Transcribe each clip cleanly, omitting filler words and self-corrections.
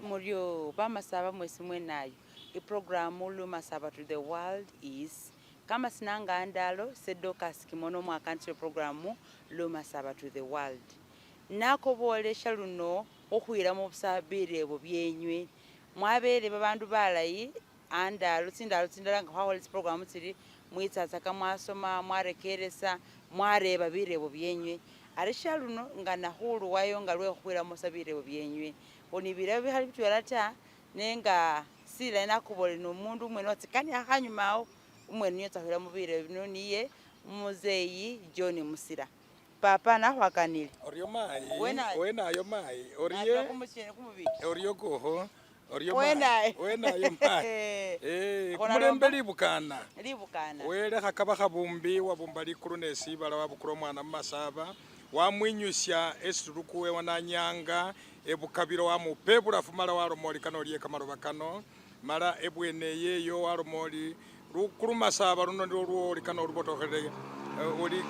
Murio bamasaba mwesi mwenayo iprogramu lumasaba to the world is kama sinanga ndalo sedokas kimono mwa country programu lumasaba to the world nako bolesha luno okhwira mu busabire bo byenywe mwabere babandu balayi andalo tsindala nga khwahola program tsiri mwitsatsaka mwasoma mwarekeresa mwareba birebo byenywe arisha luno nga nahulu wayo nga lwekhwira mu sabirebo byenywe onibira bihali bitwela ta nenga sila nakubole nomundu umwene watsikani akhanyumao umwene niyo tsakhwira mu birebo bino niye muzeyi John Musira papa nakhwakanile oryo mai wenayo mai oriye oryo koho oryo mai wenayo mai kumulembe libukana wele khakaba khabumbi wabumba likulu nesibala wabukula omwana mumasaba wamwinyusya esiturukuwe wananyanga ebukabiro wamupe bulafu mala walomoli kano liye kamaroba kano mala ebwene yeyo walomoli lukulu masaba luno ndio lwoli kano lubotokhere oli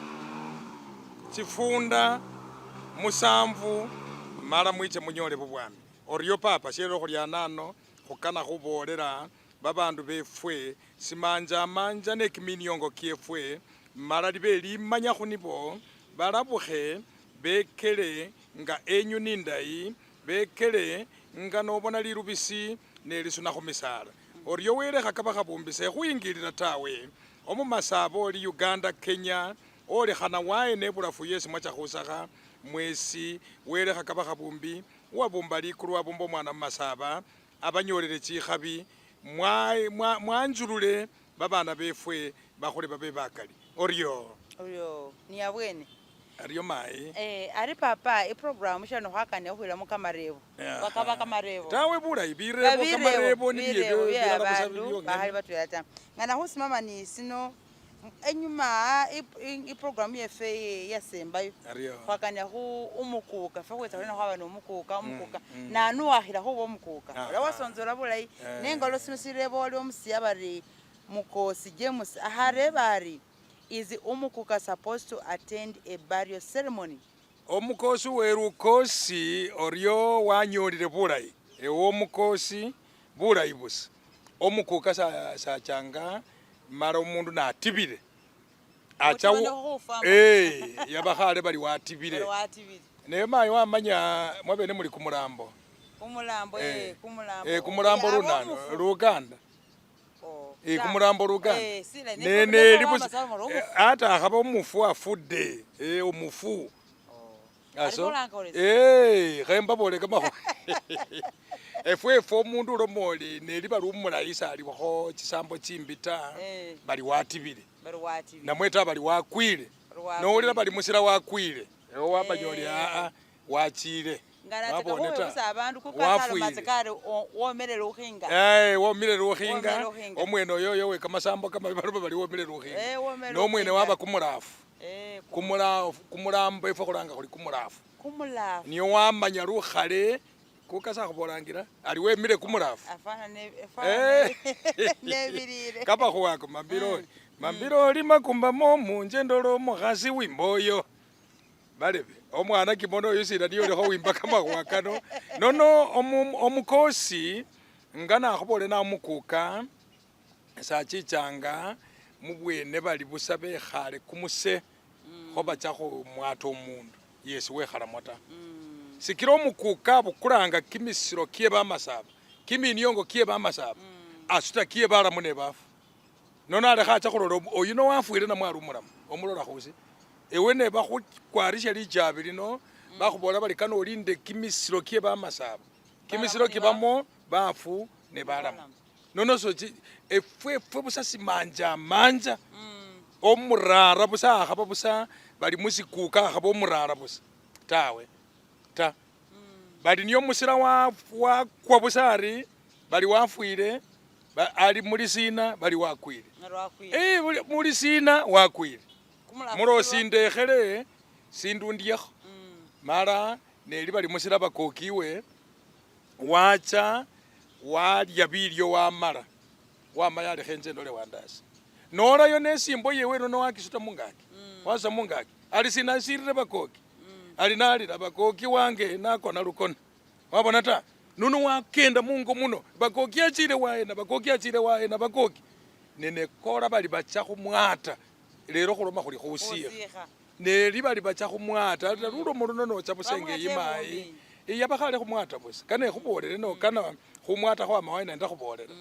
chifunda musamvu mala mwiche munyole bubwami oryo papa shero khulya nano khukana khubolera babandu befwe simanja manja nekiminyongo kiefwe mala libe limanya khunibo balabukhe bekele nga enyu nindayi bekele nga nobona lirubisi nelisuna khumisala oryo wele khakaba khabumbise khuyingilira tawe omumasabo oli Uganda Kenya oli khana waye nebulafu yesi mwacha khusakha mwesi wele khakaba khabumbi wabumba likulu wabumba omwana mumasaba abanyolele chikhabi mwanjulule babana befwe bakhule babe bakali oryo ni abwene ariyo mai ari papa iprogramu shano khwakane khwira mu kamarebo bakaba kamarebo tawe bulayi birebo kamarebo ni byebyo byarabandu bahali batuyata ngana husimama ni sino enyuma iprogramu yefe yasembayo khwakane khu umukuka fakwetsa khona khwaba no umukuka nanu wakhira khubo umukuka lawasonzola bulayi nengalo sino sirebo oli omusiya bari mukosi James ahare bari is umukuka supposed to attend a burial ceremony? Omukosi werukosi oryo wanyolile bulayi ewo omukosi bulayi busa omukuka sachanga mara omundu natibile achawo yabakhale bali watibile ne mayi wamanya mwabene muli kumulambo kumulambo lunano Luganda kumulambo Luganda nene libusi ata akhaba omufu afudde omufu aso khemba boleka makho efwe omundu ulomoli neliba lumulaisa alikho chisambo chimbita bali watibile namweta bali wakwile nowulira bali musira wakwile ewo wabanyoli wachile womile lukhinga omwene oyoyo wekamasambo kamabibaluba bali womile lukhinga nomwene waba kumulafu kumulambo efwe khulanga khuli kumulafu niyo wamanya lukhale kukasa khubolangira ali wemile kumulafu kaba khuwako mambiroli makumbamo munje ndolo mukhasi wimboyo balebe omwana kimono oyo sina niyo lekho wimba kamakhuwa kano nono omukosi nga nakhubole namukuka sachichanga mubwene bali busa bekhale kumuse khobacha khumwata omundu yesi wekhalamo ta sikira omukuka bukulanga kimisiro kye bamasaba kiminyongo kye bamasaba asuta kye balamu ne bafu nono alekha acha khulola oyuno wafwile namwali omulamu omulola khusi ewe ne bakhukwarisha lijabi lino bakhubola bali kano olinde kimisiro kye bamasaba kimisiro kibamo bafu ne balamu nono sochi efwe busa simanja manja omurara busa akhaba busa bali musikuka akhaba omurara busa tawe ta bali niyo musira wakwa busa ari bali wafwile ali mulisina bali wakwile mulisina wakwile mulosindekhere sindundiakho mala neli bali musira bakokiwe wacha walya bilyo wamala wamaya alekhe enje ndole wandasi nolayo nesimbo yewe nono wakisuta mungaki wasa mungaki ali sinasirire bakoki alinalira bakoki wange nakona lukona wabona ta nuno wakenda mungo muno bakoki achire waye na bakoki nene kola bali bacha kumwata lero kuloma kuli khusikha ne bali bacha kumwata lulo muruno nocha busenge yimayi yabakhale khumwata busa kana khubolele no kana khumwata kwa mawaina nda khubolele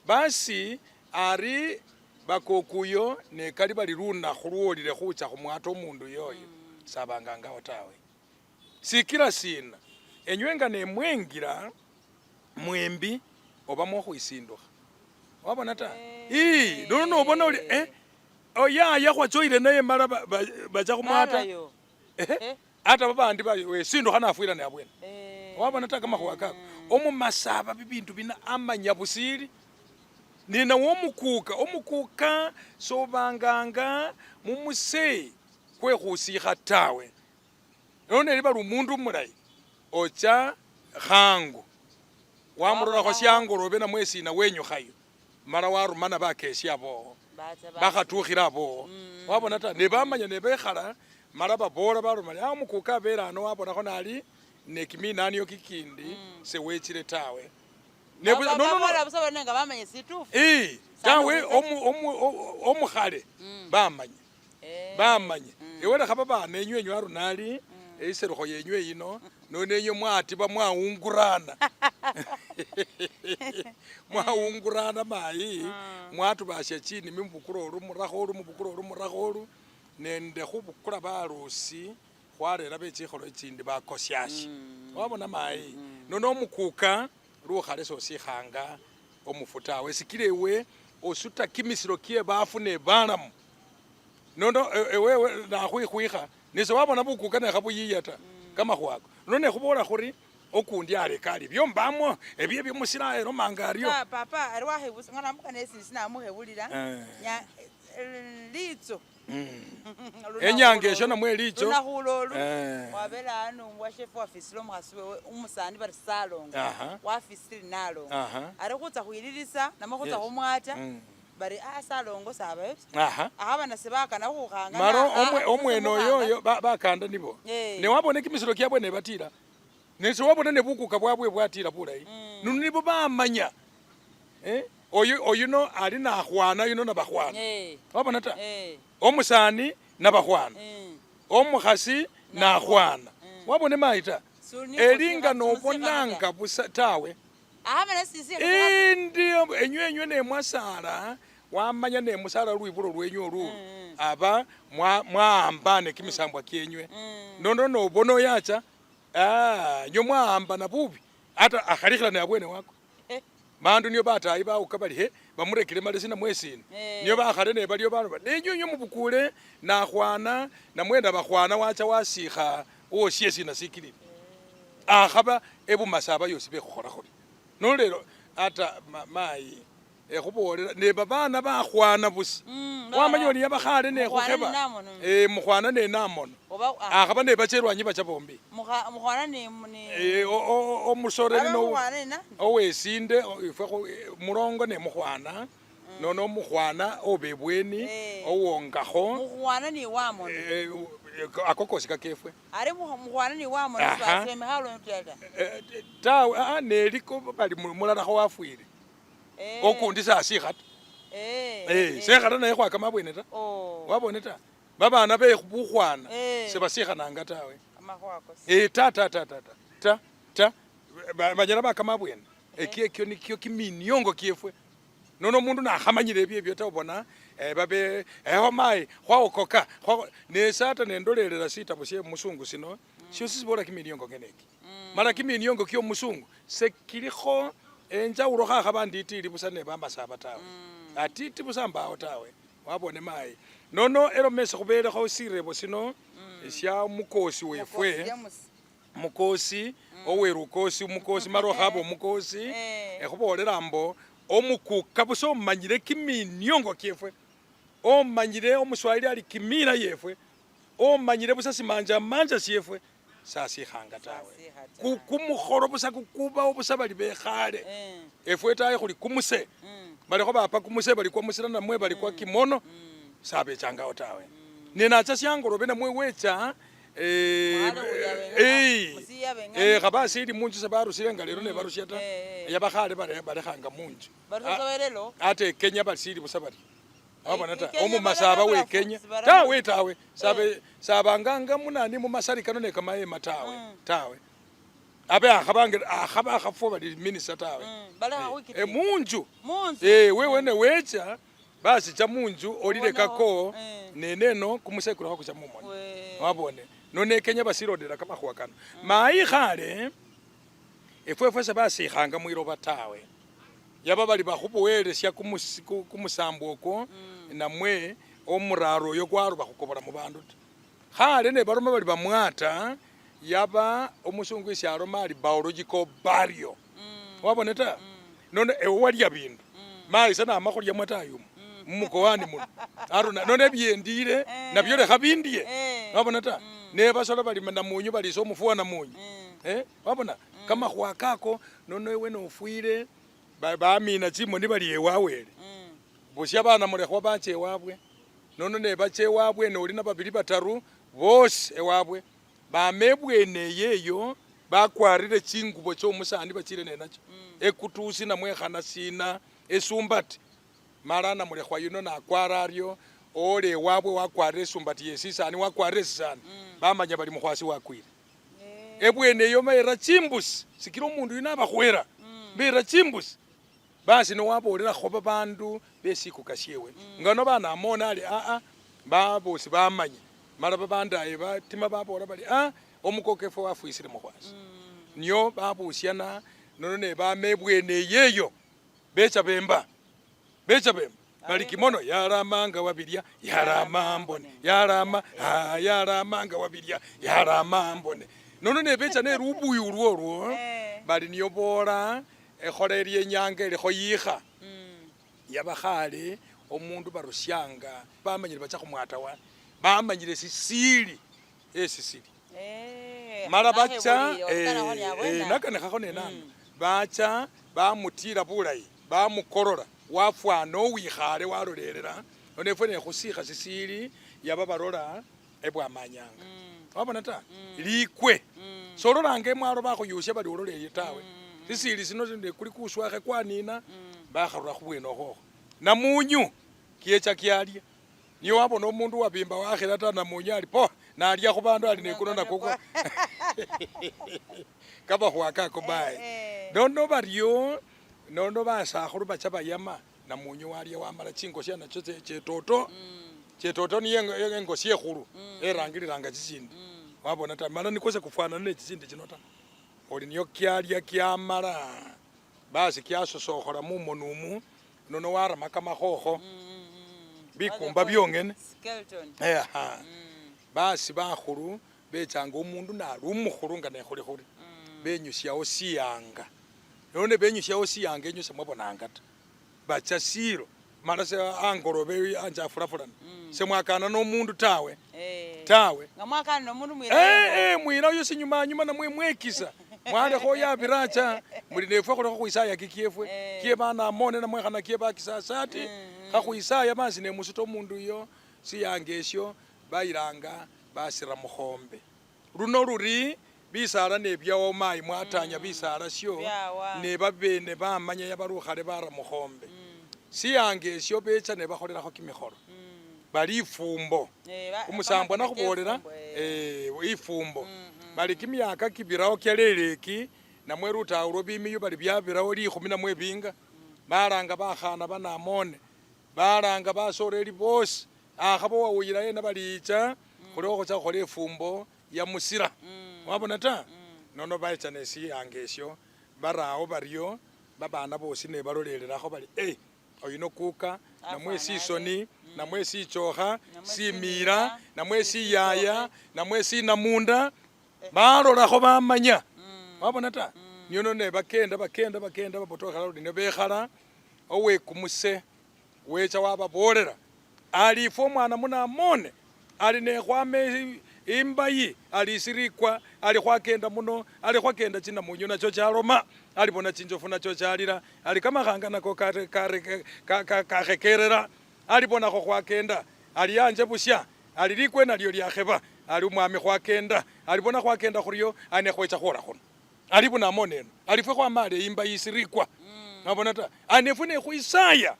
basi ari bakokuyo ne kali bali luna khulwolile khucha khumwata omundu yoyo sabanga ngawo tawe sikira sina enywenga ne mwengira mwembi oba mwokhwisindukha wabona ta no bona uli oya khwachoile naye mala bacha khumwata ata babandi sindukha nafuira ne abwene wabona ta kamakhuwa kako omumasaba bibindu bina amanya busili nina omukuka sobanganga mumuse kwekhusikha tawe none liba lumundu mulayi ocha khangu wamurolakho syangolobe namwesina wenyukhayo mala warumana bakesya abo bakhatukhila abo wabona ta nebamanya nebekhala mala babola barumana omukuka abele ano wabonakho nali nekiminaniyo kikindi sewechile tawe tawe omukhale bamanya ewelekha babana enywenyu arunali eiserukho yenywe yino nonenyo mwatiba mwawungurana mwawungurana mayi mwatubasya chini mimbukula olu murakho olu nende khubukula balusi khwarera bechikholo chindi bakosyasya wabona mayi nono omukuka lukhale sosikhanga omufu tawe sikile ewe osuta kimisiro kye bafu ne banamu nono ewe nakhwikhwikha nise wabona bukuka nekhabuyiya ta kamakhwako none khubola khuri okundi alekali byombamwo ebyo byomusiraero mangario papa ari wahebusa ngana mukane sina muhebulira litso enyanga esho namwe litso lunakhulolu wabela ano washefu wafisilo mukhasiwe umusani bari salonga wafisili nalonga ari khutsa khwililisa namwe khutsa khumwata bari salongo sabe akhabana sebakana khukhanga maro omwene oyoyo bakanda nibo ne wabone kimisiro kyabwe ne batira nese wabona ne bukuka bwabwe bwatira bulayi nunu nibo bamanya oyo no ali nakhwana yuno nabakhwana wabona ta omusani nabakhwana omukhasi nakhwana wabone maita elinga nobonanga busa tawe ndio enywenywe nemwasala wamanya nemusala lwibulo lwenyu olu aba mwahambane kimisambwa kyenywe nono nobono yacha nyo mwahambana bubi ata akhalikhila nabwene wako bandu niyo batayi bawukabali bamurekele mali sina mwesina niyo bakhale ne baliyo bandu nenyonyo mubukule nakhwana namwenda bakhwana wacha wasikha wosye sina sikilile akhaba ebumasaba yosi bekhukhola nolero ata mayi ekhubolera ne babana bakhwana busa wamanya oli yabakhale nekhukheba mukhwana nenamono akhaba ne bacherwanyi bacha bombi omusoreri owesinde mulongo ne mukhwana nono mukhwana obebweni owongakho akokosi kakefwe ari mukhwana ni wamono baseme halo ntata tawe neliko bali mulala khawafwire okundi sasikhata sekhata naye khwakama bwene ta wabone ta babana bebukhwana sebasikhananga tawe ta banyala bakama bwene ekyo nikyo kiminyongo kyefwe nono mundu nakhamanyile ebyo tabona babe mayi khwaokoka nesata nendolelera sitabo sye musungu sino syosi sibola kiminyongo ngeneki mala kiminyongo kyo musungu sekilikho enjawulo khakhaba nditili busa ne bamasaba tawe atiti busa mbawo tawe wabone mayi nono elomese khubelekho sirebo sino sya mukosi wefwe mukosi owerukosi umukosi maro khabo umukosi ekhubolera mbo omukuka busa omanyile kiminyongo kyefwe omanyile omuswahili ali kimila yefwe omanyile busa simanja syefwe sasikhanga tawe kumukholo busa kukubawo busa bali bekhale efwe tawe khuli kumuse balikho bapa kumuse bali kwa musila namwe bali kwa kimono sabechangawo tawe nenacha syangolobe namwe wecha khabasili munju sebarusile nga lero nebarusya ta yabakhale balekhanga munju ate Kenya basili busa bari wabona ta omumasaba we Kenya tawe tawe sabanganga munani mumasari kano ne kamayema tawe abe akhaba khafo bali minister tawe munju wewe ne wecha basi cha munju olile kako neneno kumusekula kucha mumoni wabone none Kenya basirodera kama khwakana mai khale efwe basi khanga mwiroba tawe yaba bali bakhubuwelesya kumusambo oko namwe omuraro yo kwaro bakhukobora mu bandu khale ne baroma bali bamwata yaba omusungu isyaroma ali biological barrier wabone ta none ewalya bindu mai sana amakhulya mwatayuma mukowani muno aruna none byendire nabyo lekha bindie wabona ta ne basola bali namunyu bali so mufuwa namunyu wabona kama khwakako none we nofuire bamina chimo ni bali ewawele busya bana mulekhwa bache ewabwe nono ne bache ewabwe noli na babili bataru bose ewabwe bamebwene yeyo bakwarire chingubo cho musandi bachire nenacho ekutusi namwekhana sina esumbati marana mulekhwa yuno nakwara aryo ole wabwe wakwarire esumbati yesisani wakwarire sisani bamanya bali mukhwasi wakwire ebwene yo mayera chimbusi sikira omundu yuno abakhwera bera chimbusi basi no wabolera khoba bandu besiku kasyewe ngano bana amona ali babosi bamanye mara babandaye batima babola bali omukokefo wafuisire mukhwasi nyo babusyana nono ne bamebwene yeyo becha bemba bali kimono yaramanga wabirya yaramambone yaramanga wabirya yaramambone nono ne becha ne rubuyu urwo bali niyo bora ekholeli enyanga elikho yikha yabakhale omundu barusyanga bamanyire bacha khumwatawa bamanyire sisili esisili mala bacha nakanekhakho nenano bacha bamutira bulayi bamukorola wafwana owikhale walolelera onefwe nekhusikha sisili yaba barola ebwamanyanga wabona ta likwe sololanga emwalo bakhuyusya bali ololeye tawe sisili sino kuli kuswakhe kwanina bakharura khubwene okhokho namunyu kyecha kyalya niyo wabona omundu wabimba wakhila ta namunyu ali po nalya khubandu ali nekuno nakoko kabakhwakako baye nono baryo nono basakhulu bacha bayama namunyu walya wamala chingosya nacho chetoto niyo engosya ekhulu erangiliranga chichindi wabona ta mala nikose kufanana nechichindi chino ta oli niyo kyalya kyamala basi kyasosokhola mumonumu nono warama kamakhokho bikumba byongene basi bakhulu bechanga omundu nali umukhulu nga nekhulikhuli benyusyawo siyanga none benyusyawo siyanga enyusa mwabonanga ta bacha silo mala se angolobe anja fulafulana semwakana nomundu tawe mwina oyo sinyuma namwe mwekisa mwalekho yabiracha muli nefwe khulekho khwisaya kikiefwe kie bana amone namwekhana kie bakisasati khakhwisaya basi nemusuta omundu iyo siyanga esyo bayilanga basira mukhombe runo ruri bisala nebyawo mayi mwatanya bisala syo nebabene bamanya yabarukhale bara mukhombe siyanga esyo becha nebakholelakho kimikholo bali ifumbo umusambwa nakhubolera ifumbo bali kimyaka kibirawo kyaleleki namwe rutawulo bimiyo bali byabirawo likhumi namwe binga balanga bakhana banamone balanga basoreli bosi akhabo wawuyila yena balicha khulekho cha khola ifumbo ya musira wabona ta nono bacha nesiyanga esyo barawo baryo babana bosi ne balolelerakho bali oyino kuka namwe sisoni namwe sichokha simira namwe siyaya namwe sinamunda balolakho bamanya wabona ta nyono ne bakenda babotokhala luli ne bekhala owekumuse wecha wababolera alifo mwana munamone ali nekhwame imbayi alisirikwa ali khwakenda muno ali khwakenda china munyu nacho chaloma ali bona chinjofu nacho chalira ali kama khanga nako kakhekerera ali bona khwakenda ali anje busya ali likwe nalyo lyakheba ali umwami khwakenda alibona khwakenda khuriyo ane khwecha khora khono alibona moneno alifwe khwamale imba yisirikwa abona ta anefune khwisaya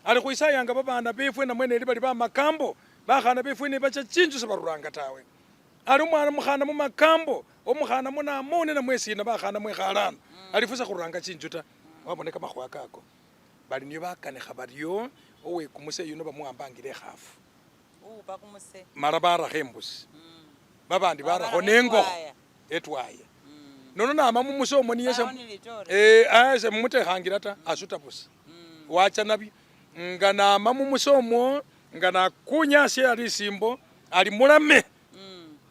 ali khwisaya nga babana befwe na mwene bali ba makambo bakhana befwe ne bacha chinju sabaruranga tawe ali umwana mukhana mu makambo omukhana muna mone na mwesi na bakhana mwe khalano alifusa khuranga chinju ta waboneka makhwa kako bali niyo bakane khabariyo owe kumuse yuno bamuambangire khafu bakumuse mara barakhe babandi barakho nengo etwaye nono nama mumusomo niyese ase mumutekhangira ta asuta busa wacha nabi ngana mumusomo ngana kunyase ali simbo ali mulame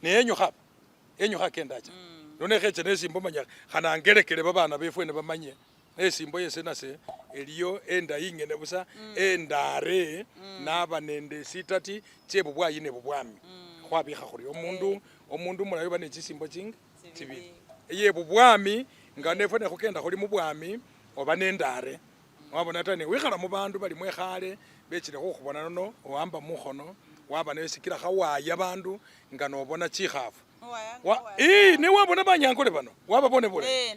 nenyukha kendacha none kheche nesimbo manya khana ngerekele babana befwe ne bamanye esimbo yese nase eliyo enda ingene busa endare naba nende sitati chebubwayi ne bubwami khwabikha khuri omundu mulayo bane chisimbo chinga chibili ye bubwami nga nefwe ne khukenda khuli mubwami oba nendare wabona tane wikhala mu bandu bali mwekhale bechile khukhubona nono wamba mukhono waba nesikira khawaya bandu nga nobona chikhafu ne wabona banyankole bano wababone bole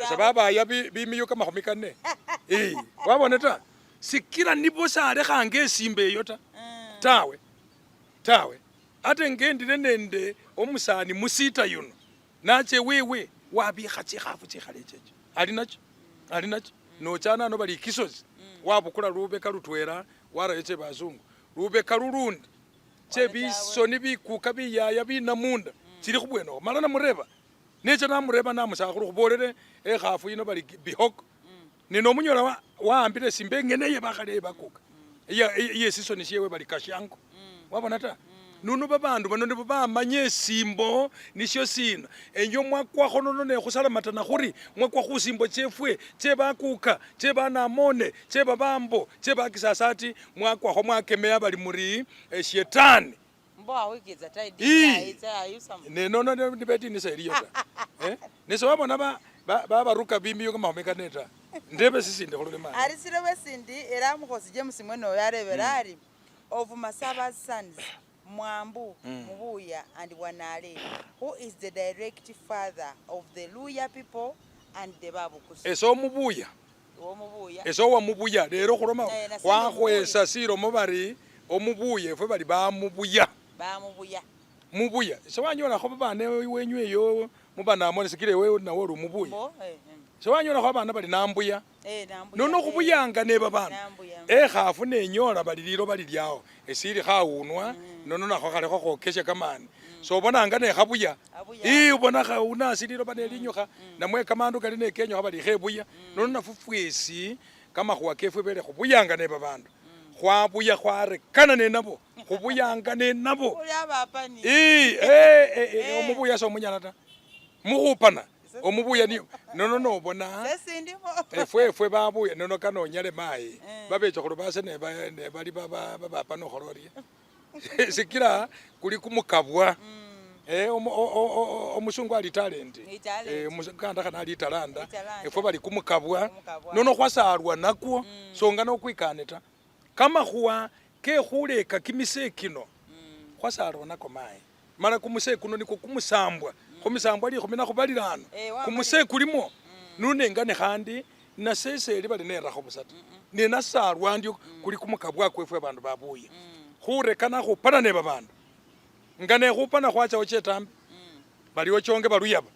sababa ya bimiyo kama khumikane wabona ta sikira nibo sale khange simbe yo tawe ate ngendile nende omusani musita yuno nache wewe wabikha chikhafu chikhale checho ali nacho nochana no bali kisozi wabukula lubeka lutwera warayeche bazungu lubeka lulundi chebisoni bikuka biyaya binamunda chili khubweno mala namureba necha namureba namusakhulu khubolele ekhafu yino bali bihoko nino munyola waambile simbe ngene ye bakhale bakuka yesisoni shewe bali kashango wabona ta nuno babandu bano nibo bamanye simbo nisho sina enyo mwakwakho nono nekhusalamata khuri mwakwa khusimbo chefwe chebakuka chebanamone chebabambo chebakisasati mwakwakho mwakemeya bali muri shetani nono nibetinisa eliyo ta nese wabona babaruka bimiyo kamahomekaneta ndebe sisinde khululema arisire wesindi era mukhosi James mwene yarebera ari of Masaba sons Mwambu, Mubuya, and Wanale, who is the direct father of the Luya people and the Babukus. Eso Mubuya. Eso wa Mubuya. Lero khuloma khwakhwesa siro mubari omubuye fwe bali ba Mubuya. Mubuya. So wanyola kho babane wenywe yo mubana amone sikire wewe na wolu Mubuya. So wanyola kho babana bali nambuya. Nono khubuyanga ne babana. Khafu nenyola bali liro bali lyao. Esiri khawunwa nono nakho khale khokesha kamani so bona ngane khabuya ubona kha unasiliro bane linyokha namwe kamandu kali ne kenyo khabali khebuya nono nafufwesi kama khwakefwe bele khubuyanga ne babandu khwabuya khware kana ne nabo khubuyanga ne nabo omubuya so munyana ta mukhupana omubuya ni nono bona efwe babuya nono kano nyale mai babecho khulubase ne bali baba pano kholoria sikira kuli kumukabwa omusungu ali talent omusukanda kana ali talanda efwe bali kumukabwa nono khwasalwa nakwo songa no kwikaneta kama khuwa ke khuleka kimise kino khwasalwa nako mai mara kumuse kuno niko kumusambwa kumusambwa ali khumina khubalirano kumuse kulimo nunengane khandi naseseli bali nerakho busata ne nasalwa ndio kuli kumukabwa kwefwe bandu babuye khurekana khupana ne babandu ngane khupana khwacha ochetambi bali ochonge baluyaba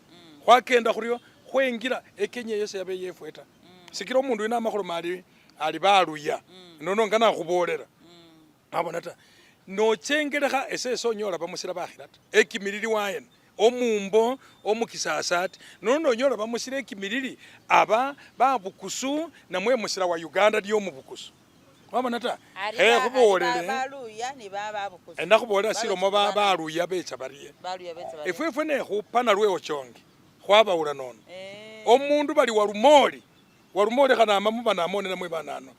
khwakenda khuriyo khwengira ekenye yose yabe yefweta sikira omundu ina amakholo mali ali baluya nono ngana khubolera abona ta nochengelekha eseso nyola bamusira bakhirata ekimilili wayena omumbo omukisasati nono nyola bamusira ekimilili aba babukusu namwe musira wa Uganda diyo mubukusu wabona ta khubolele ndakhubolera silomo baluya becha bariye efwe ne khupana lwe ochonge khwabawula nono omundu bali walumoli khana amamubana amone namwe banano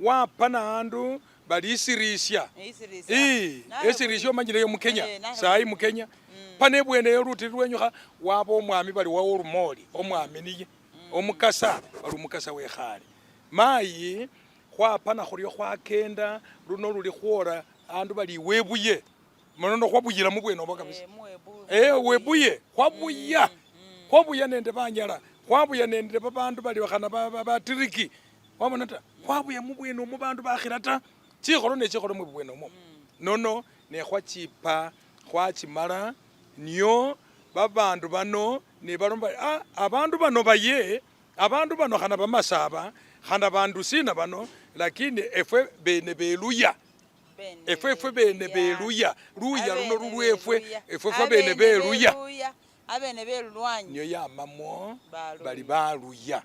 wapana andu bali isirisya esirisya omanyire mu Kenya sayi mu Kenya pane bwene yoruti lwenyukha waba omwami bali wawolumoli omwami niye omukasa bali omukasa wekhale mayi khwapana khuriyo khwakenda luno luli khwora andu bali webuye monono khwabuyila mubwene obo kabisa webuye khwabuya nende banyala khwabuya nende babandu bali bakhana batiriki wabona ta khwabuya mubwene omo bandu bakhira ta chikholo nechikholo mubwene omo nono nekhwachipa khwachimala nyo babandu bano nebalomba abandu bano baye abandu bano khana bamasaba khana bandu sina bano lakini efwe bene beluya efwe bene beluya luya luno lulwefwe efwe bene beluya abene belulwanyi niyo yamamo bali baluya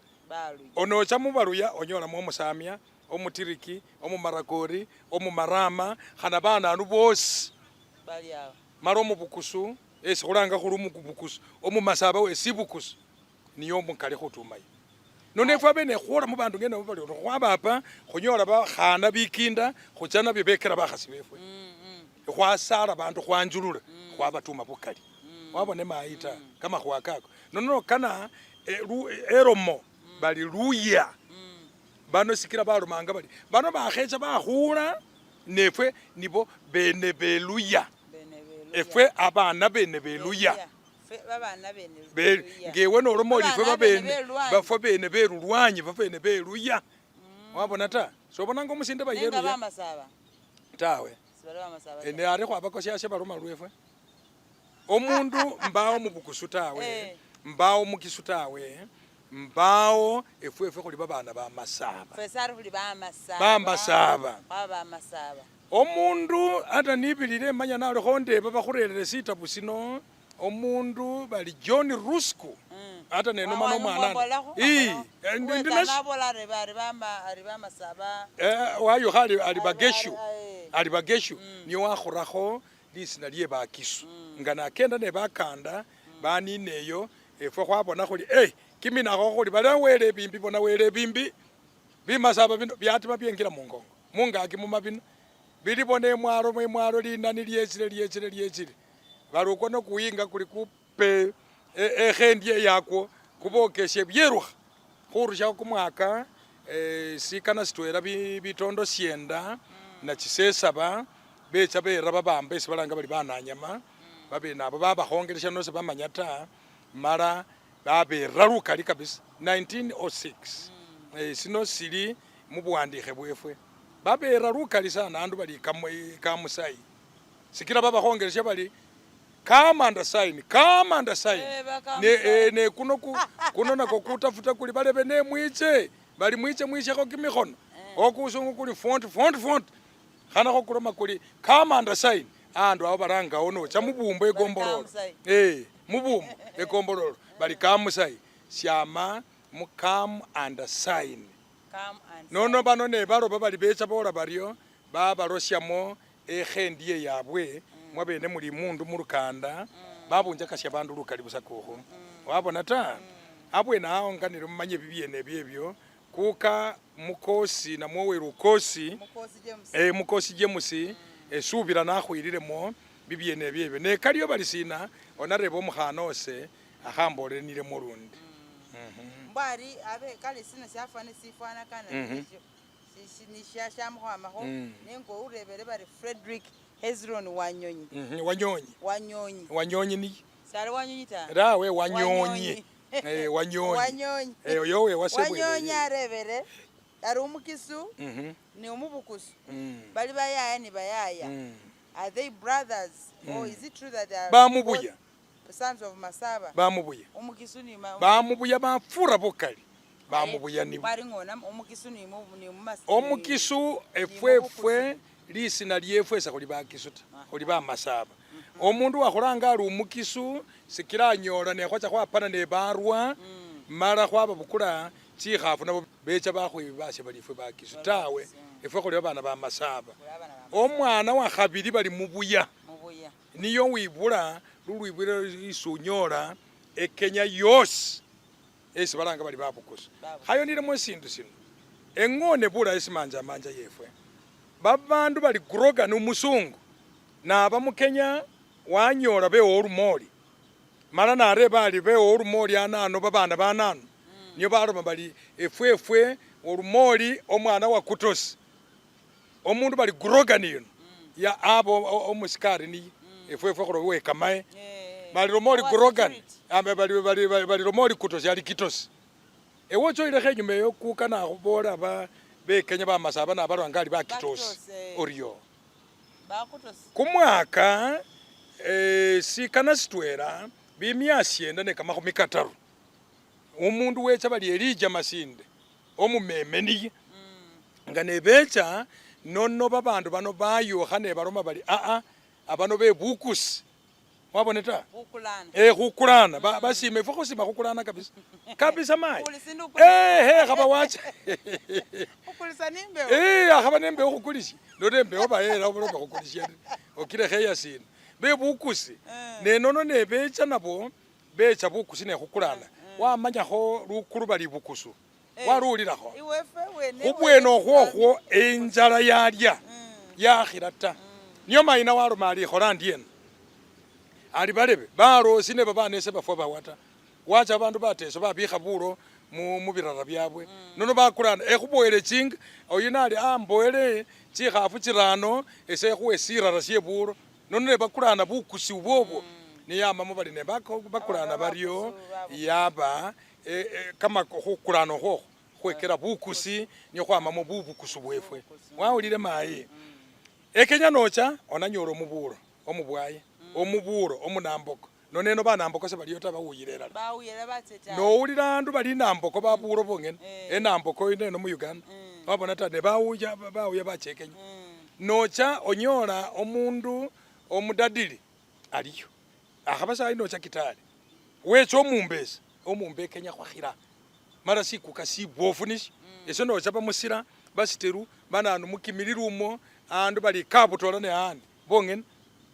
onocha mubaluya onyolamo omusamya omutiriki omumarakori omumarama khana bana anu bosi bali awo mara omubukusu esi khulanga khuli omubukusu omumasaba wesi bukusu niyo omukali khutumayo none efwe bene khwola mubandu ngene bali khwabapa khunyola bakhana bikinda khuchana bibekera bakhasi befwe khwasara bandu khwanjulula khwabatuma bukali wabone maita kama khwakako nono kana eromo bali luya bano sikira balumanga bali bano bakhecha bakhula nefwe nibo bene beluya efwe abana bene beluya ngewe nolomo lifwe bafwe bene belulwanyi bafene beluya wabona ta sobona ngo musinde bayeluya tawe ene ari khwabakosya baloma lwefwe omundu mbawo mubukusu tawe mbawo mukisu tawe mbawo efwe khuli babana bamasaba bamasaba omundu ata nibilile manya nalo khondeba bakhurelele sitabu sino omundu bali John Rusku ata neno mano mwana wayo khali ali bageshu niyo wakhurakho lisina lye bakisu ngana kenda ne bakanda banineyo efwe khwabona khuli kiminakho khuli bala wele bimbi bona wele bimbi bimasaba bino byatima byengila mungongo mungaki mumabino bili bona emwalo linani lyechile bali uko nokuyinga kuli kupe ekhendye yakwo kubokeshe byerukha khurusha kumwaka sikana sitwela bitondo syenda na chisesaba becha bera babamba esi balanga bali bananyama babene abo babakhongelesha nose bamanya ta mara babera lukali kabisa 1906 sino sili mubuwandikhe bwefwe babera lukali sana andu bali kamusai sikira babakhongelesha bali come under sign ne kuno nako kutafuta kuli balebe ne mwiche bali mwiche ko kimikhono okusungu kuli font khana ko kuloma kuli come under sign andu abo baranga ono cha mubumbo egombololo mubumbo egombololo bali kamusai syama mu come under sign nono bano ne baro bali becha bola baryo babarosyamo ekhendie yabwe mwabene muli mundu mulukanda babunja kasya bandu lukali busakokho wabona ta abwe nawo nganire mumanye bibyene byebyo kuka mukosi na mwowe lukosi mukosi jemusi esubira nakhwililemo bibyene byebyo ne kaliyo bali sina onareba omukhana ose akhambolenile mulundi mbari abe kali sina syafana sifana kana nishyashyamukhwamakho nengo urebele bari Frederick Hezron Wanyonyi Wanyonyi ni sale Wanyonyi ta rawe Wanyonyi Wanyonyi yowe wasebwe Wanyonyi arebere ari umukisu ni umubukusu bali bayaya ni bayaya are they brothers or is it true that they are bamubuya sons of Masaba bamubuya umukisu ni bamubuya bafura bokali bamubuya ni bari ngona umukisu ni omukisu efwefwe lisina lyefwesa khuli bakisuta khuli bamasaba omundu wakhulanga ali umukisu sikila anyola nekhocha khwapana ne barwa mala khwababukula chikhafu nabo becha bakhwibashe balifwe bakisu tawe efwe khuli babana bamasaba omwana wa khabili bali mubuya niyo wibula lulwibwile isunyola ekenya yosi esi balanga bali babukusu hayo nilemo sindu sino engone bula esi manja yefwe babandu bali groga n'umusungu naba mukenya wanyola be olumoli mala nare bali be olumoli anano babana banano niyo baloma bali efwe olumoli omwana wa kutosi omundu bali groga niyo ya abo omusikari ni efwe kholo we kamae bali romori grogan ambe bali romori kutosi ali kitosi ewo choile khenyume yo kukana khubola ba bekenya bamasaba nabalwangali bakitosi oriyo kumwaka sikana sitwela bimyasi enda ne kamakhumi kataru umundu wecha bali Elija Masinde omumemeni nga nebecha nono babandu bano bayokha ne baroma bali abano bebukusi wabone ta khukulana basime fo khusima khukulana kabisa kabisa mai khaba wacha akhaba nembe okhukulisi nonembe obayela obalomba khukulisia okile kheya sina bebukusi nenono nebecha nabo becha bukusi nekhukulana wamanyakho lukulu bali bukusu warulilakho khubweno khwokhwo enjala yalya yakhira ta niyo mayina waloma alikhola ndiena ali balebe balosi ne babanese bafwa bawata wacha abandu bateso babikha bulo mubirara byabwe nono bakulana ekhuboyele chinga oyina ali amboyele chikhafu chirano ese khuwe sirara sye bulo nono ne bakulana bukusi ubwobwo niyamamo bali ne bakulana baryo yaba kama khukulana khokho khwekela bukusi niyo khwamamo bubukusi bwefwe wawulile mayi ekenya nocha onanyola omubulo omubwaye omuburo omunamboko noneno banamboko se baliyo tabawuyirela nowulira andu bali namboko baburo bongene enamboko ineno mu Uganda wabona ta ne bawuya bachekenya nocha onyola omundu omudadili aliyo akhabasa inocha kitali wecha omumbesa omumbe Kenya khwakhira mara sikuka sibofunisha eso nocha bamusira basiteru bananu mukimilirumo andu bali kabutola ne andi bongene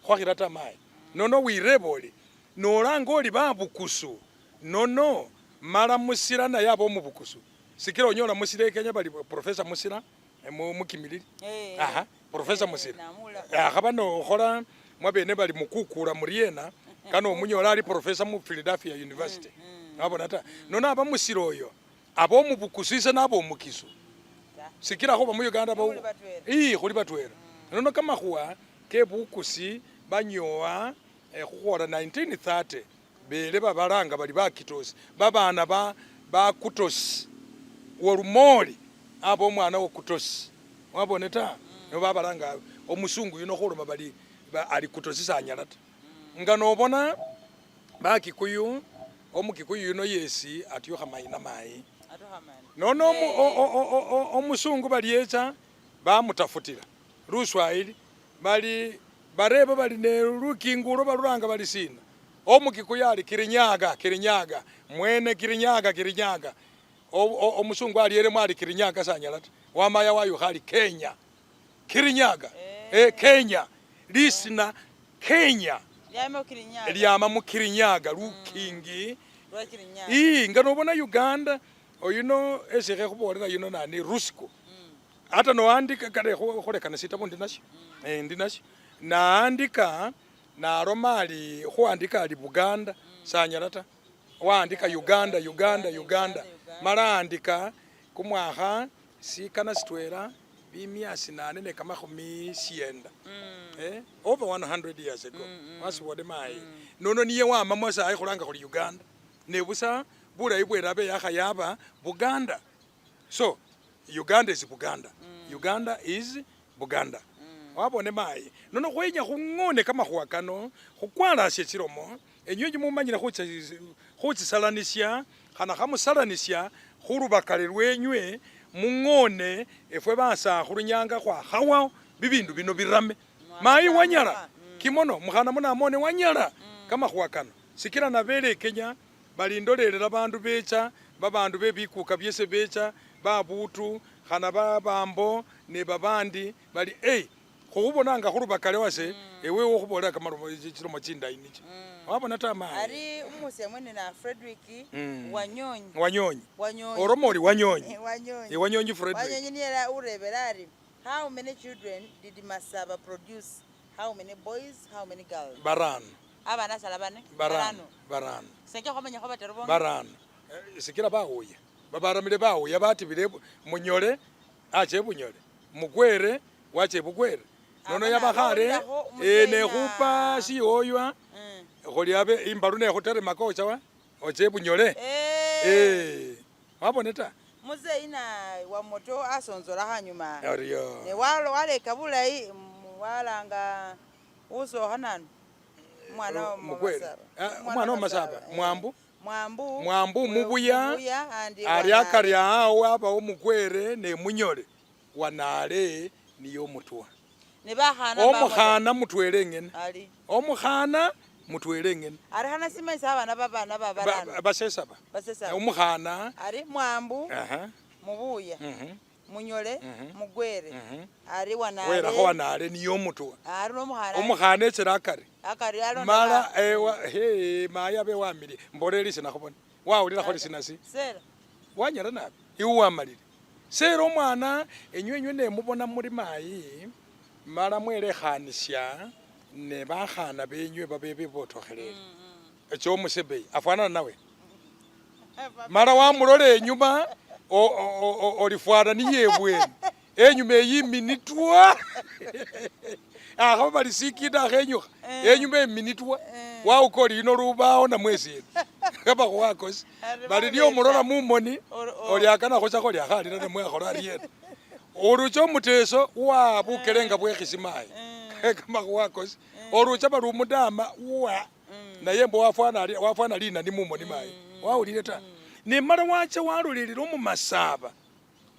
khwakhira tamaye nono wirebole nolanga oli babukusu nono mala musira naye aba omubukusu sikira onyola musira Kenya bali Professor Musira mukimilili Professor Musira akhaba nokhola mwabene bali mukukula muriena kano omunyola ali Professor mu Philadelphia University abona ta nono aba musira oyo aba omubukusu isa nabo omukisu sikira kho ba mu Uganda ba khuli batwera nono kama khuwa kebukusi banyowa khukhola 1930 bele babalanga bali bakitosi babana ba kutosi wolumoli abo omwana wokutosi wabone ta no babalanga omusungu yuno khuloma bali ali kutosi sanyala ta nga nobona bakikuyu omukikuyu yuno yesi atiyo khamayina mayi nono omusungu baliecha bamutafutira Luswahili bali bareba bali ne lukingulo balulanga bali sina omukikuyu ali Kirinyaga mwene Kirinyaga omusungu ali ere mwali Kirinyaga sanyala ta wamaya wayo khali Kenya Kirinyaga Kenya lisina Kenya lyama mu Kirinyaga lukingi nga nobona Uganda oyuno esekhe khubolela yuno nani Rusco hata noandika kale khulekana sitabu ndinasho naandika naroma ali khuandika ali Buganda sanyala ta waandika Uganda mala andika kumwakha sikana sitwela bimyasi 8 ne kamakhumi sienda over 100 years ago wasibode mayi nono niye wamamo sayi khulanga khuli Uganda nebusa bulayi bwela abe yakhayaba Buganda so Uganda is Buganda wabone mayi nono khwenya khungone kamakhuwa kano khukwalasya chilomo enyonyi mumanyila khuchisalanisya khana khamusalanisya khulubakale lwenywe mungone efwe basakhulu nyanga khwakhawa bibindu bino birame mayi wanyala kimono mukhana munamone wanyala kamakhuwa kano sikila nabele Kenya balindolelela bandu becha babandu bebikuka byese becha babutu khana babambo ne babandi bali khubonanga khulubakale wase ewe okhubola kamaromo chilomo chindayi nichi wabona tama ari umuse mwene na Frederick Wanyonyi oromoli Wanyonyi Frederick Wanyonyi niera ureberari how many children did Masaba produce, how many boys, how many girls? Barano abana salabane barano senke khomanya khobatero bonke barano sikira bahuye babaramile bahuye bati bile munyole ache bunyole mugwere wache bugwere nono yabakhale nekhupa siyoywa kholi abe imbalu nekhuteremaka ochawa oche bunyole wabone ta muzeyi na wa moto asonzola khanyuma aryo ne waleka bulayi walanga usokha nanu umwana wa Masaba mwambu mubuya ali ali akari awo abawo mukwere ne munyole wanale niyo mutwa omukhana mutwele ngene omukhana mutwele ngene ari hana simaisa abana babana babarana basesaba omukhana ari mwambu mubuya munyole mugwere ari wanale werakho wanale niyo mutwa ari nomukhana omukhana echera akari mala maya abe wamili mboleli sinakhubona wawulilakho lisinasi sera wanyala nabi iwe wamalile sera omwana enywenywe nemubona muri mayi mala mwelekhanisya ne bakhana benywe babe bebotokhelele ekyomusebeyi afwanana nawe mala wamulola enyuma olifwana niyebweni enyuma eyiminitwa akhaba bali sikida akhenyukha enyuma eminitwa wauka lino lubawo namwesi kaba khuwakosi bali niyo mulola mumoni olyakana khuchakho lyakhalira nemwakhola aliyena orucha omuteso wabukelenga bwekhisimayi kama khuwakosi orucha bali umudama naye mbo wafwana lina ni mumoni mayi wawulile ta nemala wacha walolelera omumasaba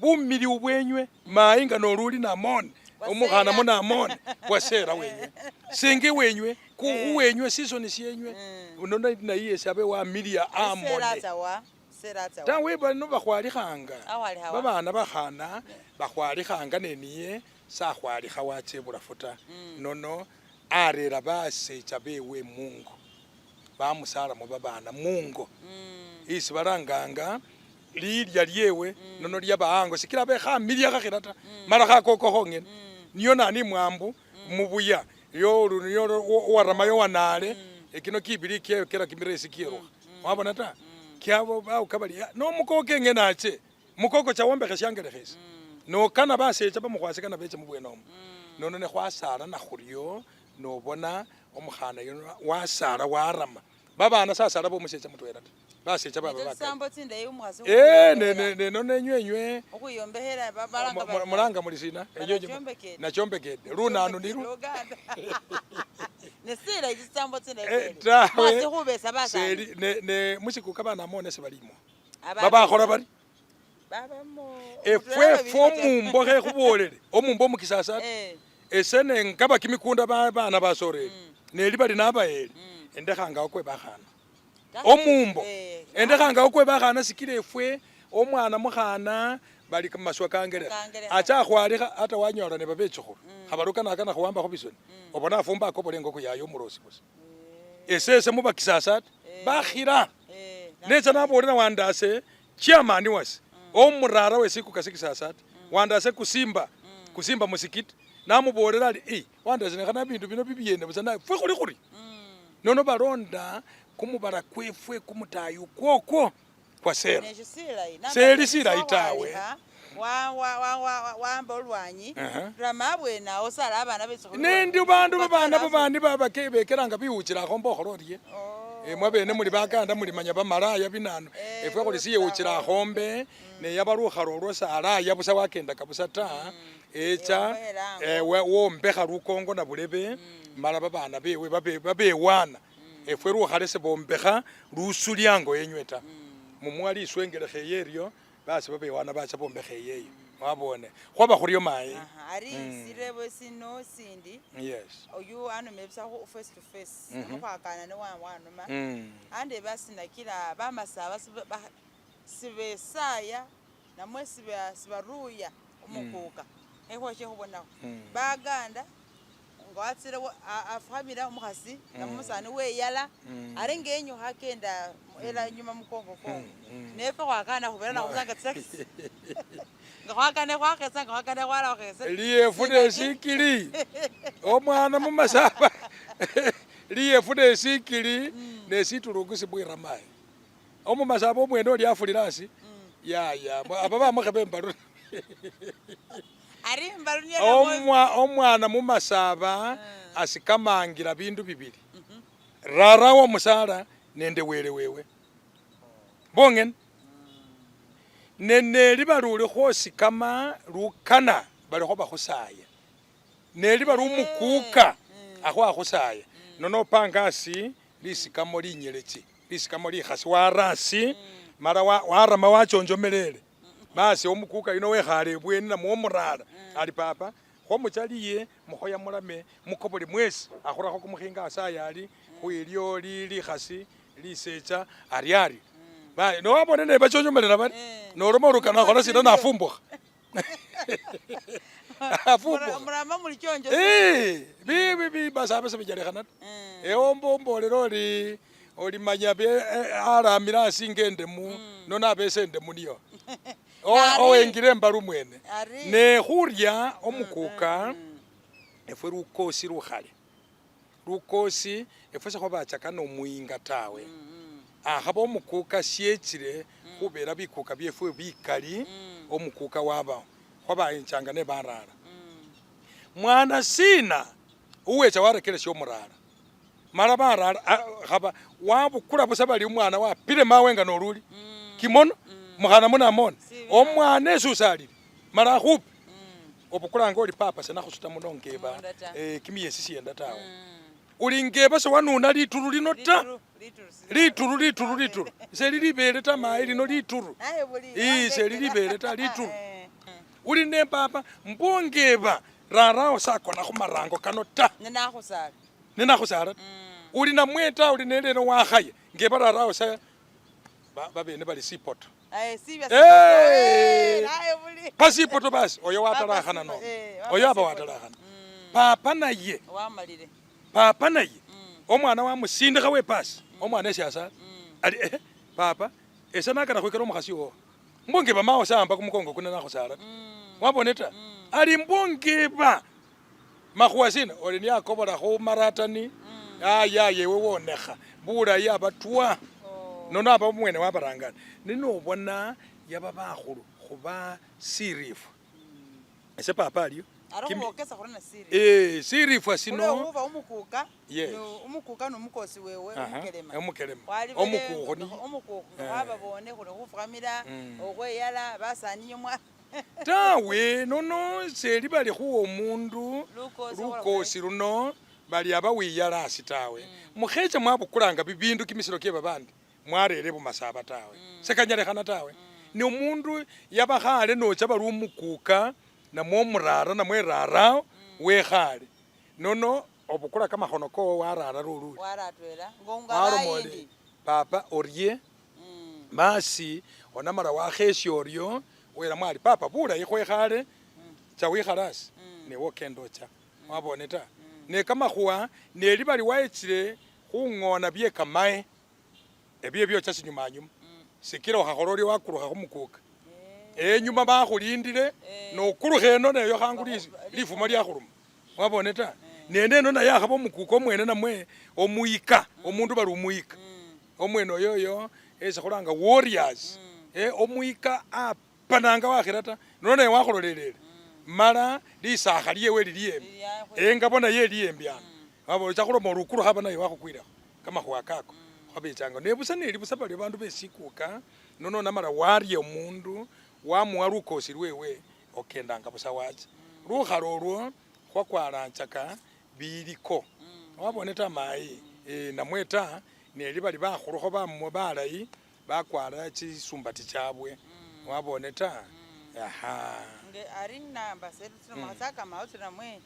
bumiliwu bwenywe mayi nga noluli namone omukhana munamone bwasera wenywe senge wenywe kuwenywe sisoni syenywe nono nayesi abe wamilia amone tawe bano bakhwalikhanga babana bakhana bakhwalikhanga neniye sakhwalikha wacha ebulafu ta nono arera basecha bewe mungo bamusalamo babana mungo isi balanganga lilya lyewe nono lyabahango sikila bekhamilia khakhila ta mala khakokokho ngene niyo nani mwambu mubuya yo waramayo wanale ekino kibili kera kimiresi kierukha wabona ta kyabo baukabali no mukoke ngene ache mukoko chawombekhe shangelekhesi no kana basecha bamukhwasikana beche mubwenomo nono ne khwasala nakhulyo nobona omukhana yo wasala warama babana sasala bomusecha mutwela ta basecha baba nono enywenywe okuyombekhera mulanga mulisina nachombekede lunanu nilu nesira ichisambo ne musikuka bana mone sebalimo babakhola bali efwe omumbo khekhubolele omumbo omukisasa esene nkaba kimikunda bana basorele neli bali nabayele endekhanga okwe bakhana omumbo endekhanga okwe bakhana sikile efwe omwana mukhana bali kamaswa kangelekha acha akhwalikha hata wanyola ne babechikhulu khabalukanakana khuwambakho bisoni obona afumba akobolenga kuyayo omulosi busa esese mubakisasa bakhira necha nabolera wandase chiamani wase omurara wesiku kasikisasa wandase kusimba musikiti namubolera ali wandase nekhana bindu bino bibiyene busa naye fwe khuli nono balonda kumubala kwefwe kumutayu kwokwo kwasera seli silayi tawe wamba olwanyi ramabwena osala abana betsikhulu nendi bandu babana babandi bekelanga biwuchilakho mbokhola olye emwe bene muli bakanda muli manya bamalaya binano efwe khuli siyewuchilakho mbe neyabalukhala olwo salaya busa wakendaka busa ta echa wombekha lukongo na bulebe mala babana bewe babewana efwe lukhale sebombekha lusu lyango yenywe ta mumwali iswengelekha yeryo basi babewana bacha bombekha yeyo wabone khwaba khulyo mayi ari sirebo sino sindi yes oyu anomebisa face to face mukhwakana ne wanoma ande basina kila bamasaba sibesaya namwe sibaruya umukuka ekhoshe khubonakho baganda ngwatsire afamira omukhasi namusani weyala ari ngenyu hakenda ela nyuma mukongo nefe khwakana khubera nakhusanga taxi ngakhwakane khwakhesa ngakhwakane khwala khese liyefune sikili omwana mumasaba liyefune sikili nesitulukusi bwiramayi omumasaba omwene olyafulira asi aba bamukhebe mbalu omwana mumasaba asikamangira bindu bibiri rara wo musala nende wele wewe bongene nene libalule khosikama lukana balikho bakhusaya neliba lumukuka akho akhusaya nono pangasi lisikamo linyeleki lisikamo likhasi warasi mara warama wachonjomelele basi omukuka yuno wekhale bweni namwo omurara ali papa khomuchaliye mukhoya mulame mukobole mwesi akhurakho kumukhinga asaya ali khuyilyo likhasi lisecha ariari nowabone ne bachonjomelela bari noloma olukana akhola sina nafumbukha muramba muri chonjo bibi basaba sebijalekhana eombolero oli manya bye aramira asingendemu nona abesendemu niyo owengire mbalu mwene ne khurya omukuka efwe lukosi lukhale lukosi efwe sekho bachaka nomuyinga tawe akhaba omukuka syechile khubera bikuka byefwe bikali omukuka wabawo khwabayinchanga ne barara mwana sina uwecha warekele syomurara mara barara khaba wabukula busa bali umwana wapile mawenga noluli kimono mukhana munamona omwana esusalile mara akhupe obukulanga oli papa senakhusuta muno ngeba kimiyesi syenda tawe uli ngeba sewanuna lituru lino ta lituru seli libele ta mayi lino lituru seli libele ta lituru uli ne papa mbongeba rarao sakona khumarango kano ta nenakhusala uli namweta uli nelelo wakhaya ngeba rarao sa babene bali sipoto pasipoto basi oyo watalakhana no oyo aba watalakhana papa naye omwana wamusindikha wepasi omwana esyasala ali papa ese nakana khwikela omukhasi wowo mbongeba mawo sahamba kumukongo kune nakhusala wabone ta ali mbongeba makhuwa sina oli niyakobolakho maratani yewe wonekha bulayi abatwa nono aba mwene wabarangana ninobona yaba bakhulu khuba sirifu ese papa aliyo sirifu sino umukuka nomukosi wewe omukelema omukukho wababone khuli khufukhamila okhweyala basaniye mwa tawe nono seli bali khuwa omundu lukosi luno bali abawiyala asi tawe mukhecha mwabukulanga bibindu kimisiro kye babandi mwarere bumasaba tawe sekanyalekhana tawe ni omundu yabakhale nocha bali umukuka namwe omurara namwe rara wekhale nono obukula kamakhono kowo warara lululi waromole papa orye basi onamala wakhesya oryo wela mwali papa bulayi khwekhale cha wikhalasi newo kendocha wabone ta ne kamakhuwa neli bali wayechile khungona bye kamaye ebyo byocha sinyumanyuma sikila okhakhola oli wakulukha khumukuka enyuma bakhulindile nokulukha eno neyo khangu lifuma lyakhuluma wabone ta nende eno naye akhaba omukuka omwene namwe omuyika omundu bali omuyika omwene oyoyo esi khulanga warriors omuyika apananga wakhira ta nono naye wakhololelele mala lisakha lyewe liliyembi engabo naye liyembyana wabone chakhuloma olukulukha aba naye wakhukwilakho kamakhuwa kako khwabechanga nebusa neli busa bali bandu besikuka nono namala warya omundu wamuwa lukosi lwewe okendanga busa wacha lukhala olwo khwakwalanchaka biliko wabone ta mayi namweta neli bali bakhulukho bamwe balayi bakwala chisumbati chabwe wabone ta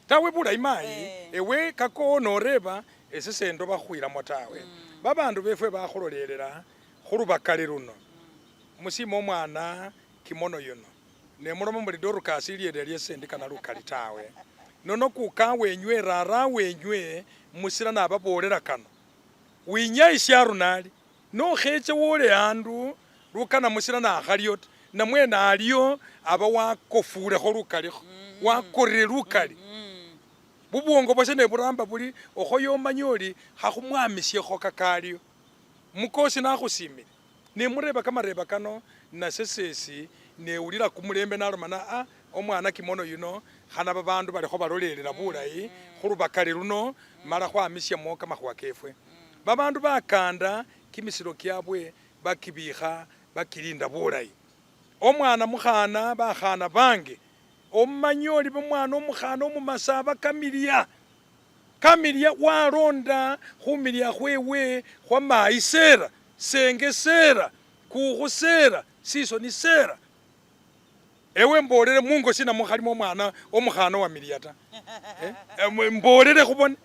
tawe bulayi mayi ewe kako noreba ese sendo bakhwilamo tawe babandu befwe bakhulolelela khulubakali luno musima omwana kimono yuno nemuloma muli dorukasi lyede lyesendikana lukali tawe nono kuka wenywe rara wenywe musila nababolela kano winya isyaru nali nokheche wole andu lukana musila nakhalyo ta namwene aliyo aba wakofulekho lukalikho wakorere lukali bubwongo bwase neburamba buli okhoyo omanye oli khakhumwamisyekho kakaliyo mukosi nakhusimile nemureba kamareba kano nasesesi newulila kumulembe nalomana omwana kimono yuno khana babandu balikho balolelela bulayi khulubakali luno mala khwamisyamo kamakhuwa kefwe babandu bakanda kimisilo kyabwe bakibikha bakilinda bulayi omwana mukhana bakhana bange omumanye oli bomwana omukhana omumasaba kamilya walonda khumilya khwewe khwamayi sera senge sera kukhu sera sisoni sera ewe mbolele mungo sinamo khalimo omwana omukhana wamilya ta mbolele khubone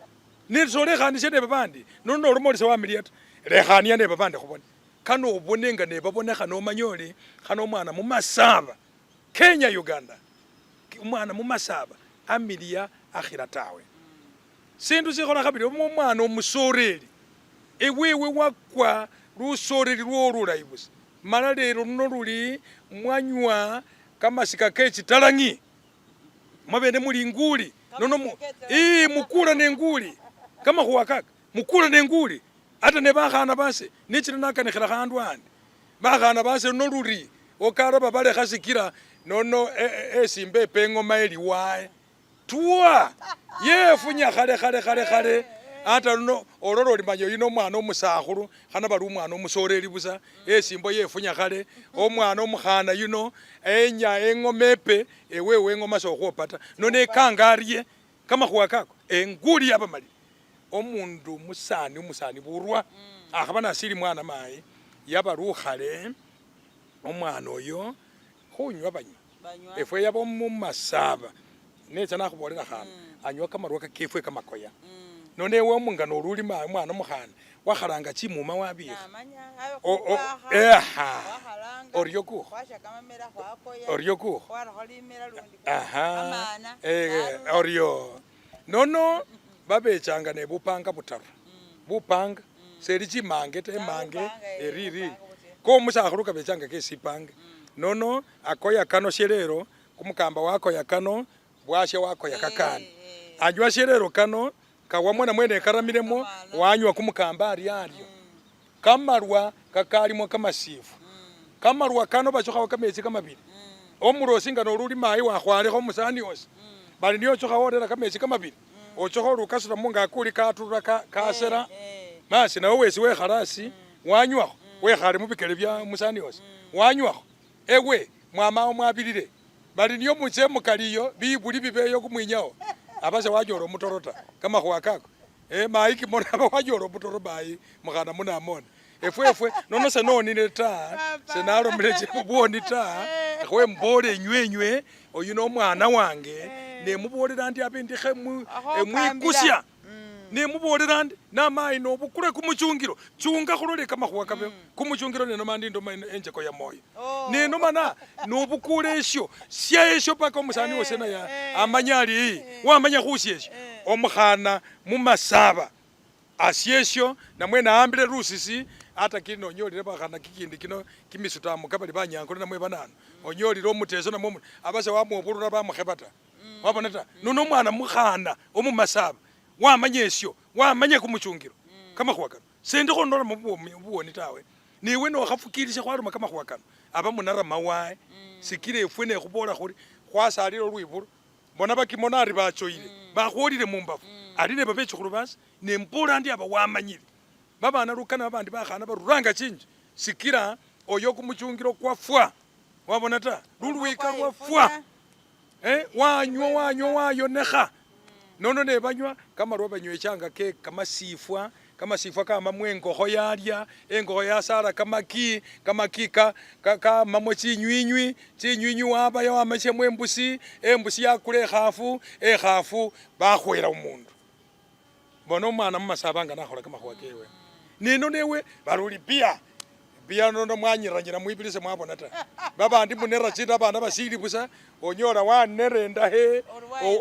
nisolekhanishe ne babandi nono olumolise wamilya ta lekhania ne babandi khubone kano obone nga ne babonekha nomanye oli khano omwana mumasaba Kenya Uganda umwana mumasaba amilya akhira tawe sindu sikhola khabili omwana omusoreri ewewe wakwa lusoreri lwolulayi busa mala lero luno luli mwanywa kamasika kechitalangi mwabene muli nguli nono mukula nenguli kamakhuwa kaka mukula nenguli ata ne bakhana base nichira nakanikhila khandu andi bakhana base luno luri okara babalekha sikira nono esimba epengoma eliwaye tuwa yefunya khale ata luno ololo olimanya yuno omwana omusakhulu khana bali omwana omusoreri busa esimbo yefunya khale omwana omukhana yuno enya engoma epe ewewe engoma sokhwopata nono ekangarie kamakhuwa kako enguli yabamali omundu umusani burwa akhaba nasili mwana mayi yabalukhale omwana oyo khunywa banywa efwe yaba mumasaba necha nakhubolela khana anywa kamarwa kakefwe kamakoya none ewe omungano oluli mayi mwana omukhana wakhalanga chimuma wabikha oryo kukho oryo nono babechanga ne bupanga butaru bupanga seli chimange te mange eriri ko musakhulu kabechanga kesipanga nono akoya kano shelero kumukamba wakoya kano bwashe wakoya kakani anywa shelero kano kawamwana mwene karamilemo wanywa kumukamba alyo kamarwa kakalimo kamasifu kamarwa kano bachokhawo kamechi kamabili omurosi ngano oluli mayi wakhwalekho omusani osi bali niyo chokha orera kamechi kamabili ochokha olukasira munga akuli katurura kasera masi nawe wesi wekhalasi wanywakho wekhale mubikele bya musani osi wanywakho ewe mwamawo mwabilile bali niyo muche mukaliyo bibuli bibeyo kumwinyawo abase wajola omutorota kamakhuwa kako mayi kimona aba wajola omutoro mayi mukhana munamona efwe nono senonile ta senalomile chibubwoni ta khwe mbole nywenywe oyuno omwana wange nemubolela ndi abe ndikhe mwikusya nemubolela ndi namayi nobukule kumuchungiro chunga khulole kamakhuwa kabe kumuchungiro nenoma ndi ndoma enjeko ya moyo nenomana nobukule esyo syaesyo paka omusani wosena ya amanyali wamanya khusyesyo omukhana mumasaba asyesyo namwe naambile lusisi ata kino onyolile bakhana kikindi kino kimisutamu kabali banyankole namwe banano onyolile omuteso namwe abase wamubulula bamukhebata wabona ta nono mwana mukhana omumasaba wamanya esyo wamanya kumuchungiro kamakhuwa kano sendikho ndola mubuwoni tawe niwe nokhafukilisha khwaluma kamakhuwa kano aba munarama waye sikile efwe nekhubola khuli khwasalile olwibulo bona bakimona ari bachoile bakhwolile mumbafu ali ne babechikhulu basi nempola ndi aba wamanyile babana lukana babandi bakhana baruranga chinji sikira oyo kumuchungiro kwafwa wabona ta lulwika lwafwa wanywa wayonekha nono ne banywa kamarwa banywechanga ke kamasifwa kama mwengokho yalya engokho yasara kamaki kamamo chinywinywi wabaya wamachemo embusi yakula ekhafu bakhwela umundu bona omwana mumasaba nga nakhola kamakhuwa kewe nino newe baluli bia nono mwanyiranyira mwibilise mwabona ta babandi munera chinda abana basili busa onyola wanerenda he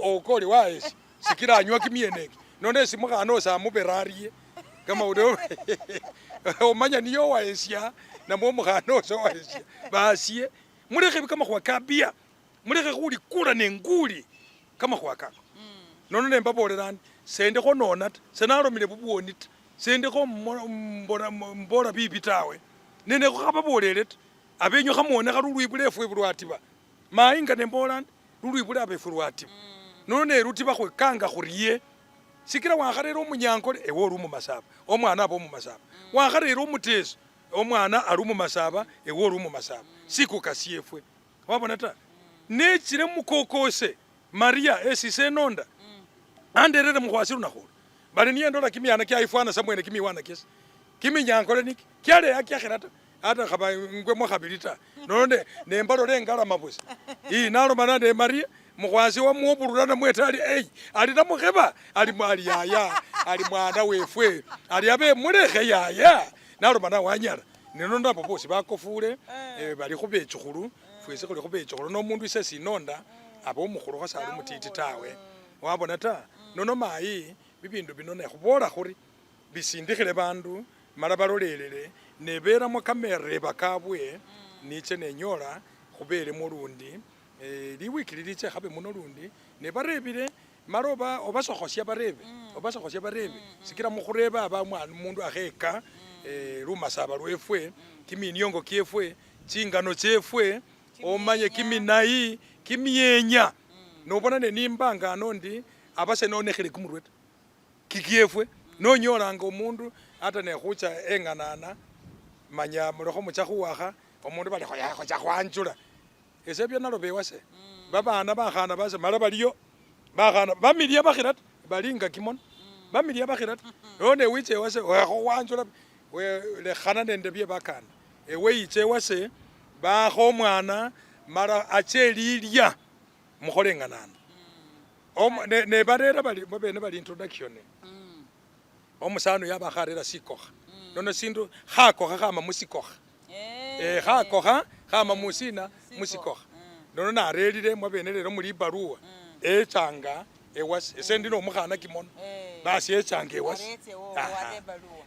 okoli waesi sikira anywa kimyeneki none simukhana osamuberarie kama udo omanya niyo waesya namwe omukhana oso waesya basye mulekhe kamakhuwa kabia mulekhe khuli kula nenguli kamakhuwa kako nono nembabolerani sendekho nona ta senalomile bubuwoni ta sendekho mbola bibi tawe nene khababolele ta abenyo khamwonekha lulwibula efwe bulwatiba mayi nga nembolani lulwibule abefu lwatiba nono nerutiba khwekanga khuriye sikira wakharera omunyankole ewe ori mumasaba omwana aba mumasaba wakharera omuteso omwana ari mumasaba ewe ori mumasaba sikukasiefwe wabona ta nechire mukokose Maria esise nonda anderere mukhwasiru nakhula bali niye ndola kimiyana kyaifwana samwene kimiwana kesi kiminyankole niki kyale yakyakhirata ata khaba ngwe mo khabirita nonde nembalo lengala mabusi nalo manande Maria mukhwasi wa muburura mwetali ali namukheba ali mwali yaya ali mwana wefwe ali abe mulekhe yaya nalo mana wanyala neno abo bosi bakofule bali khubechikhulu fwese khuli khubechikhulu no mundu ise sinonda abo mukhulu khasali mutiti tawe wabona ta nono mayi bibindu bino ne khubola khuri bisindikhile bandu mala balolelele neberamo kamereba kabwe niche nenyola khubele mulundi liwiki liliche khabe muno lundi ne barebile maroba obasokhosya barebe sikira mukhureba aba mundu akheka lumasaba lwefwe kiminyongo kyefwe chingano chefwe omanye kiminayi kimiyenya nobona nenimbanga anondi abase nonekhele kumurweta kikiefwe nonyolanga omundu ata nekhucha eng'anana manya mulekho mucha khuwakha omundu bali khocha khwanjula ese byo nalo bewase babana bakhana base mala baliyo bakhana bamilia bakhirata balinga kimono bamilia bakhirata none wiche wase khwanjula we le khana nende bye bakana ewe yiche wase bakho mwana mala achelilya mukhole ng'anana ne barera bali bene bali introduction omusano yabakharera sikokha nono sindu khakokha khama musikokha khakokha khama musina musikokha nono narelile mwabene lero muri barua echanga ewasi esendi no mukhana kimono basi echanga ewasi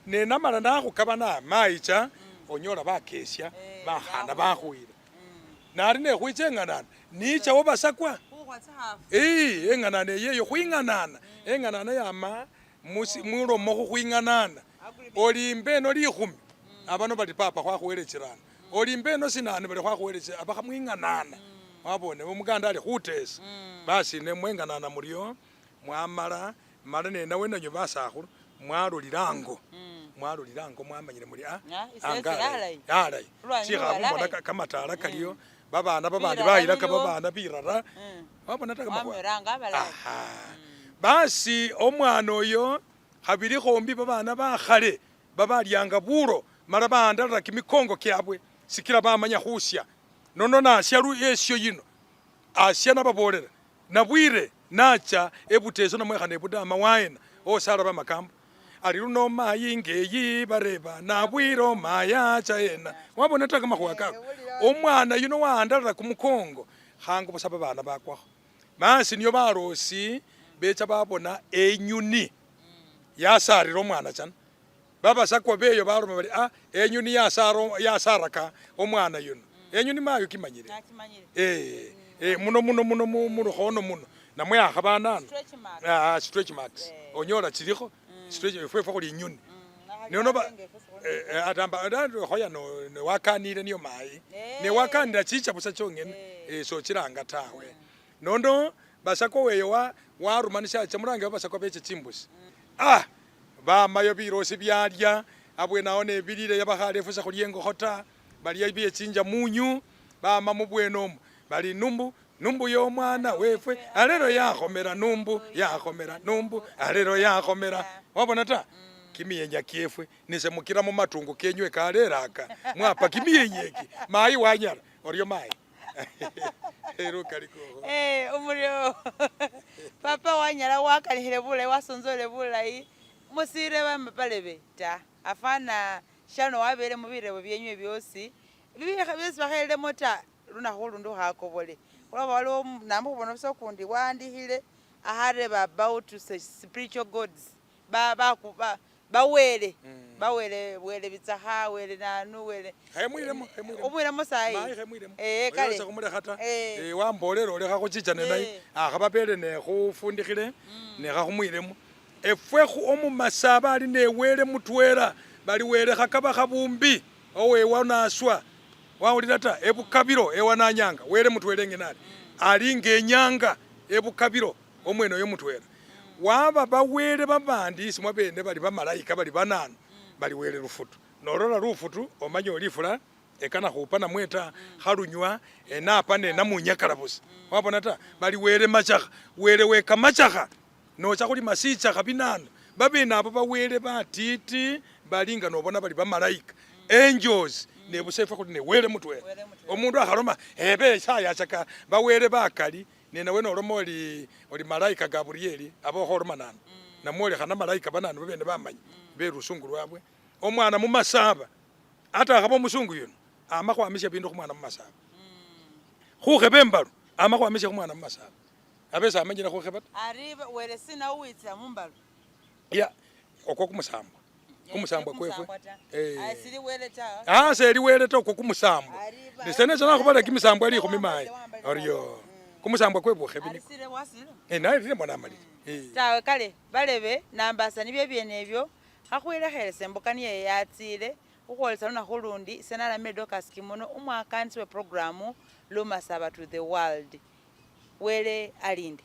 ne namala nakhukabana maicha onyola bakesya bakhana bakhwira nari ne khwicheng'anana nicha wobasakwa eng'anana yeyo khwing'anana yama mulomo khukhwing'anana olimbe no likhumi abano bali papa khwakhuwelechirana olimbe no sinani bali khwakhuwelechera abakhamwing'anana wabone omuganda ali khutesa basi nemweng'anana mulyo mwamala nenawe nanyo basakhulu mwalolilango mwamanyire muli alayi sikhabumona kamatala kaliyo babana babandi bayilaka babana birara wabona taka basi omwana oyo khabili khombi babana bakhale babalyanga bulo mala bandalira kimikongo kyabwe sikila bamanya khusya nono nasya esyo yino asya nababolera nabwire nacha ebuteso namwekhana ebudama waena osala bamakambo ali luno mayi ngeyi bareba nabwire maya chaena wabona taka makhuwa kako omwana yuno wandalira kumukongo khango busa babana bakwakho basi niyo barosi becha babona enyuni yasarira omwana chana babasakwa beyo baroma bali enyuni yasaraka omwana yuno enyuni mayo kimanyire muno murukhono muno namwe akhabanana stretch marks onyola chilikho stretch efwe khuli inyuni nono atamba khoya no wakanire niyo mayi ne wakanira chicha busa chongene so chiranga tawe nono basako weyo warumanisha chamurange basako beche chimbusi bamayo birosi byalya abwe naone bilile yabakhale fusa khulyengo khota bali yabiye chinja munyu bama mubweno bali numbu yo mwana wefwe alero yakhomera numbu alero yakhomera wabona ta kimiyenya kyefwe nise mukira mu matungu kenywe kaleraka mwapa kimiyenyeki mayi wanyala oryo mayi umulio papa wanyala wakalihile bulayi wasonzole bulayi musire bambalebe ta afana shano wabele mubirebo byenywe byosi byosi bakhelemo ta lunakho lundu khakobole olaba waliwo nambo khubona busa kundi wandihile ahareba about to spiritual gods bawele wele bitsaha wele nanu wele umwilemo sayi kale khumulekhata wambolera olekha khuchichane naye akhabapele ne khufundikhile ne khakhumwilemo efwe omumasaba ali newele mutwera bali wele khakaba khabumbi owewa naswa wawulira ta ebukabiro ewananyanga were mutwere ngenali alinga enyanga ebukabiro omwene oyo mutwera waba bawere babandi simwa bene bali bamalayika bali banano bali were lufutu nolola lufutu omanya olifula ekana khupana mweta khalunywa enapane namunyakala busa wabona ta bali were machakha were weka machakha nocha kuli masicha binano babene abo bawere batiti balinga nobona bali bamalayika angels nebusefa kuti ne were mutwe omundu akhaloma ebe saya chaka bawere bakali nena wena olomo oli malaika Gabrieli abo khoroma nano namole khana malaika banano babene bamanyi berusungu lwabwe omwana mu masaba ata khabo musungu yuno amakhwamisha bindu khumwana mu masaba khukhebe mbalu amakhwamisha khumwana mu masaba abesa amanyira khukheba ariba were sina uwitsa mumbalu ya okwo kumusamba kumusamba kwefwe asiri were ta seri were ta okwo kumusamba nisene sana khubala kimisamba ali khumimaye oriyo kumusamba kwebwe khebini arisire wasilo naye rire mwana amali tawe kale balebe nambasa nibye byenebyo akhwelekhelesa embukani ye yatsile ukhwolesa luna khulundi senala Dorcas Kimono umwakanisi we programu Lumasaba to the World wele alinde